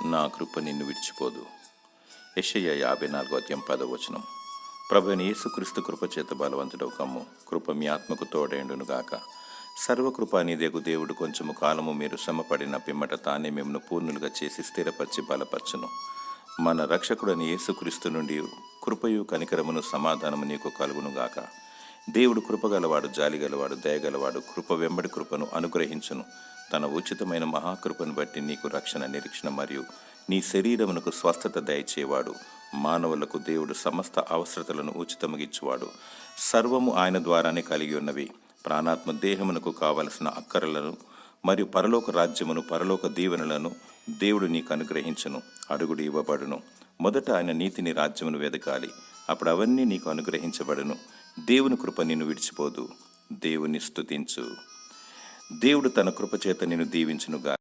నా కృప నిన్ను విడిచిపోదు. యెషయా 54:10. ప్రభువైన యేసుక్రీస్తు కృప చేత బలవంతుడవు కమ్ము. కృప మీ ఆత్మకు తోడైండునుగాక. సర్వకృపానిదేగు దేవుడు కొంచెము కాలము మీరు శ్రమపడిన పిమ్మట తానే మిమ్మల్ని పూర్ణులుగా చేసి స్థిరపరిచి బలపరచును. మన రక్షకుడని యేసుక్రీస్తు నుండి కృపయు కనికరమును సమాధానము నీకు కలుగునుగాక. దేవుడు కృపగలవాడు, జాలిగలవాడు, దయగలవాడు. కృప వెంబడి కృపను అనుగ్రహించును. తన ఉచితమైన మహాకృపను బట్టి నీకు రక్షణ, నిరీక్షణ మరియు నీ శరీరమునకు స్వస్థత దయచేవాడు. మానవులకు దేవుడు సమస్త అవసరతలను ఉచితముగిచ్చువాడు. సర్వము ఆయన ద్వారానే కలిగి ఉన్నవి. ప్రాణాత్మ దేహమునకు కావలసిన అక్కరలను మరియు పరలోక రాజ్యమును, పరలోక దీవెనలను దేవుడు నీకు అనుగ్రహించును. అడుగుడు ఇవ్వబడును. మొదట ఆయన నీతిని, రాజ్యమును వెదకాలి, అప్పుడు అవన్నీ నీకు అనుగ్రహించబడును. దేవుని కృప నిన్ను విడిచిపోదు. దేవుని స్తుతించు. దేవుడు తన కృపచేత నిన్ను దీవించునుగా.